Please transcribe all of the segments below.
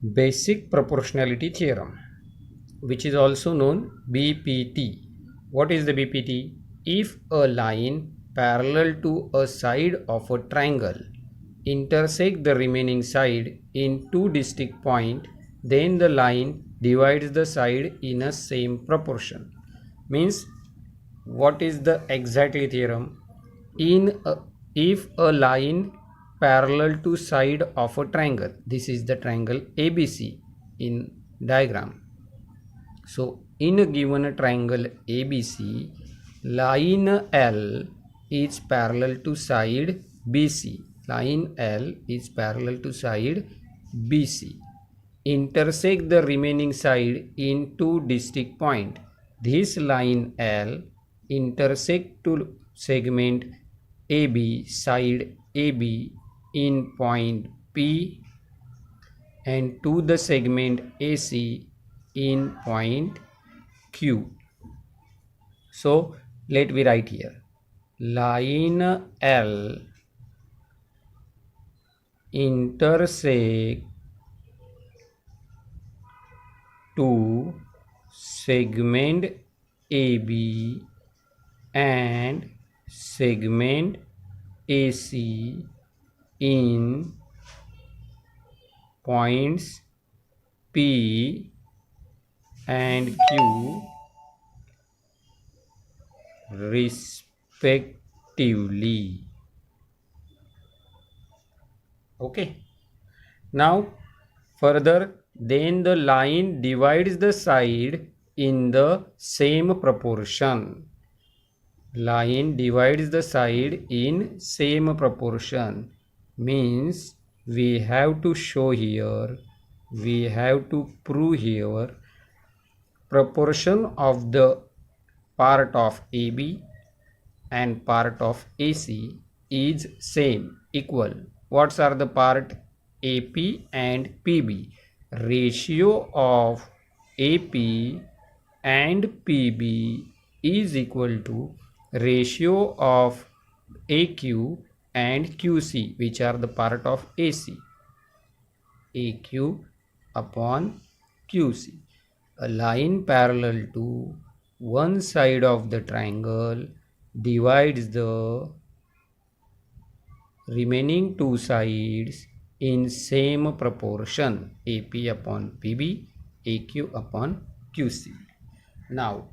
Basic proportionality theorem, which is also known BPT. What is the BPT? If a line parallel to a side of a triangle intersect the remaining side in two distinct points, then the line divides the side in a same proportion. Means, what is the exactly theorem? If a line parallel to side of a triangle, this is the triangle ABC in diagram. So in a given triangle ABC, line L is parallel to side BC. Line L is parallel to side BC. Intersect the remaining side in two distinct points. This line L intersect to segment AB, side AB in point P, and to the segment AC in point Q. So let me write here. Line L intersect to segment AB and segment AC in points P and Q respectively. Okay. Now further, then the line divides the side in the same proportion. Line divides the side in same proportion means we have to show here, we have to prove here, proportion of the part of AB and part of AC is same, equal. What are the part? AP and PB. Ratio of AP and PB is equal to ratio of AQ and QC, which are the part of AC. AQ upon QC. A line parallel to one side of the triangle divides the remaining two sides in same proportion, AP upon PB, AQ upon QC. Now,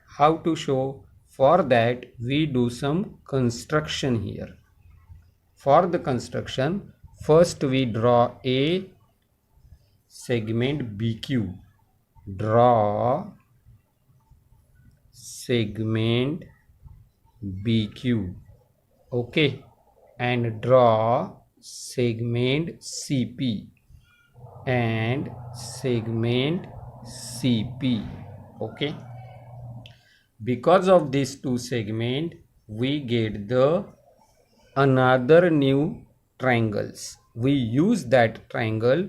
how to show? For that, we do some construction here. For the construction, first we draw a segment BQ. Draw segment BQ. Okay. And draw segment CP and segment CP. Okay. Because of these two segments, we get the another new triangles. We use that triangle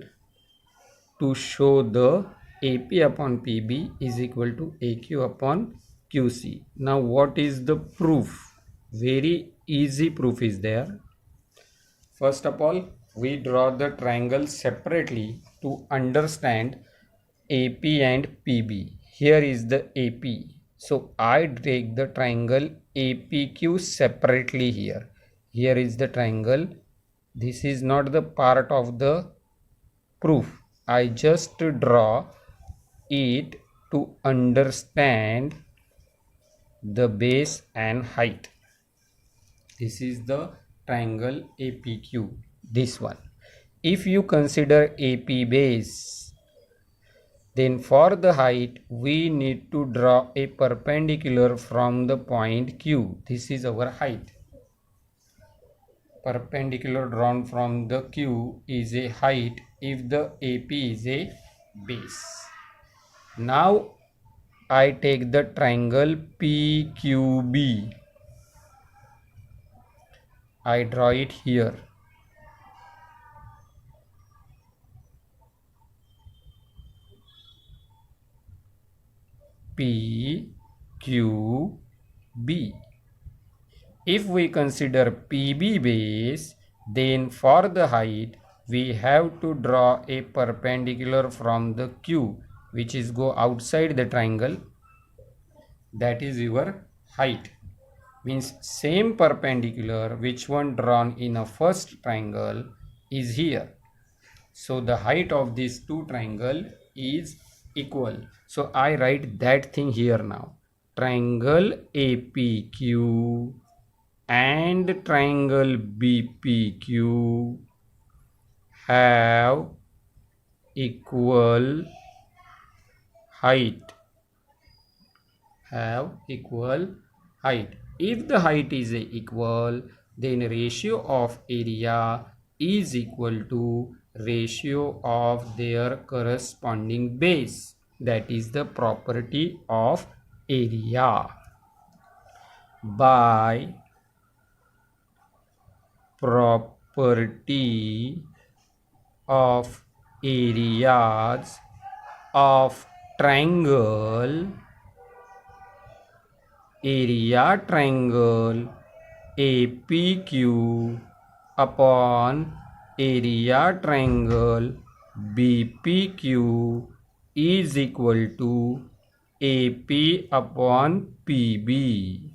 to show the AP upon PB is equal to AQ upon QC. Now what is the proof? Very easy proof is there. First of all, we draw the triangle separately to understand AP and PB. Here is the AP. So I take the triangle APQ separately here. Here is the triangle. This is not the part of the proof. I just draw it to understand the base and height. This is the triangle APQ, this one. If you consider AP base, then for the height we need to draw a perpendicular from the point Q. This is our height. Perpendicular drawn from the Q is a height if the AP is a base. Now I take the triangle PQB. I draw it here. PQB. If we consider PB base, then for the height we have to draw a perpendicular from the Q, which is go outside the triangle. That is your height. Means same perpendicular which one drawn in a first triangle is here. So the height of these two triangle is equal. So I write that thing here now. Triangle APQ and triangle BPQ have equal height. If the height is equal, then ratio of area is equal to ratio of their corresponding base. That is the property of area. By property of areas of triangle, area triangle APQ upon area triangle BPQ is equal to AP upon PB.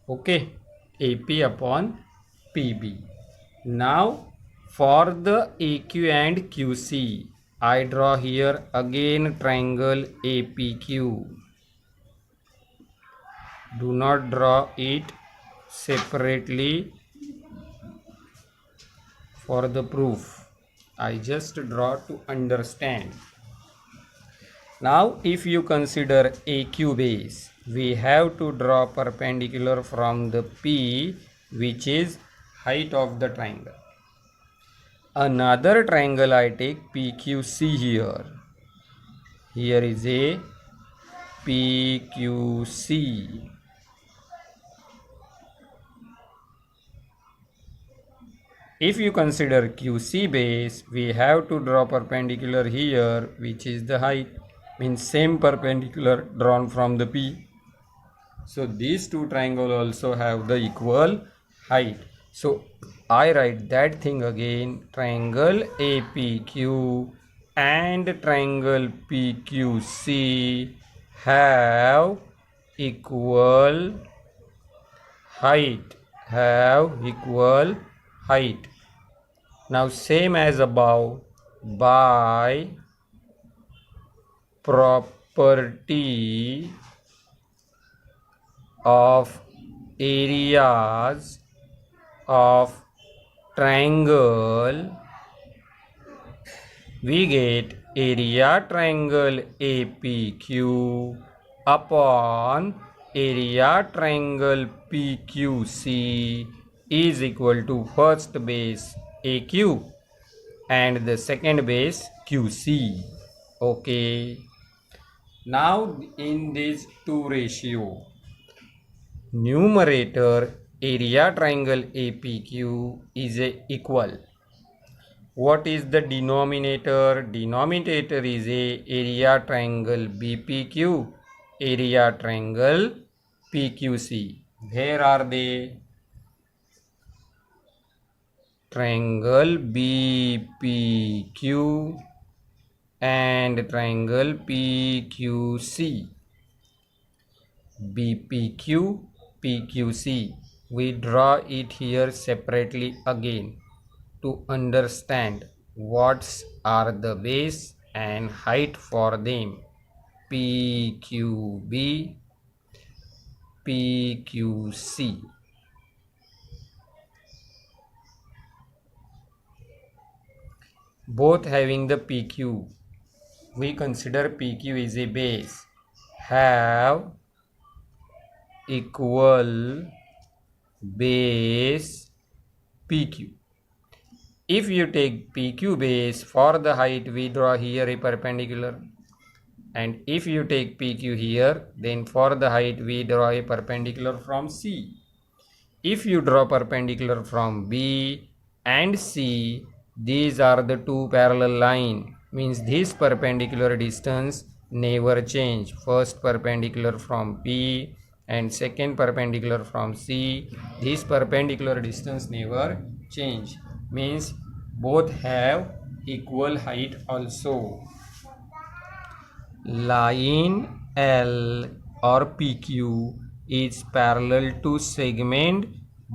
Okay, AP upon PB. Now for the AQ and QC, I draw here again triangle APQ. Do not draw it separately for the proof. I just draw to understand. Now if you consider AQ base, we have to draw perpendicular from the P, which is height of the triangle. Another triangle I take PQC here. Here is a PQC. If you consider QC base, we have to draw perpendicular here, which is the height, means same perpendicular drawn from the P. So these two triangles also have the equal height. So I write that thing again, triangle APQ and triangle PQC have equal height. Now same as above, by property of areas of triangle, we get area triangle APQ upon area triangle PQC is equal to first base AQ and the second base QC. Okay. Now in these two ratio, numerator area triangle APQ is equal. What is the denominator? Denominator is a area triangle BPQ, area triangle PQC. Where are they? Triangle BPQ and triangle PQC. BPQ, PQC. We draw it here separately again to understand what are the base and height for them. PQB, PQC. Both having the PQ, we consider PQ is a base, have equal base PQ. If you take PQ base, for the height we draw here a perpendicular, and if you take PQ here, then for the height we draw a perpendicular from C. If you draw perpendicular from B and C, these are the two parallel line, means this perpendicular distance never change. First perpendicular from P and second perpendicular from C. This perpendicular distance never change, means both have equal height also. Line L or PQ is parallel to segment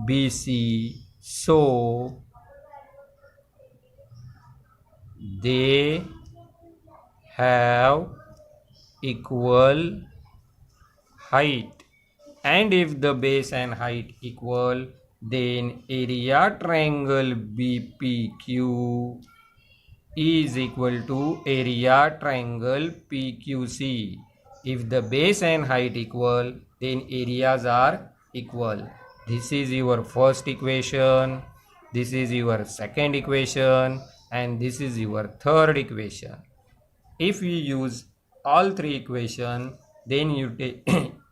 BC, so they have equal height. And if the base and height equal, then area triangle BPQ is equal to area triangle PQC. If the base and height equal, then areas are equal. This is your first equation, this is your second equation, and this is your third equation. If we use all three equations, then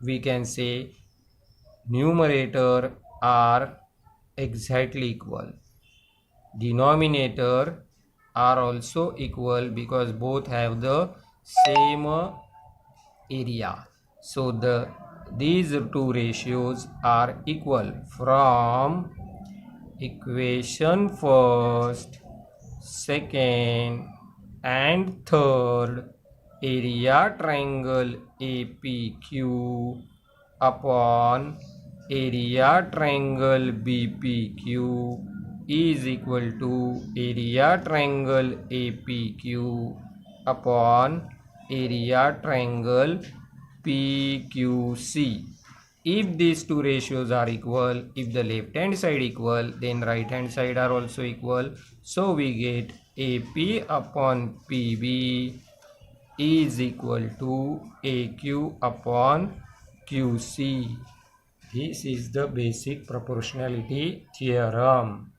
we can say numerator are exactly equal, denominator are also equal because both have the same area. So these two ratios are equal. From equation first, second and third, area triangle APQ upon area triangle BPQ is equal to area triangle APQ upon area triangle PQC. If these two ratios are equal, if the left hand side equal, then right hand side are also equal. So we get AP upon PB is equal to AQ upon QC. This is the basic proportionality theorem.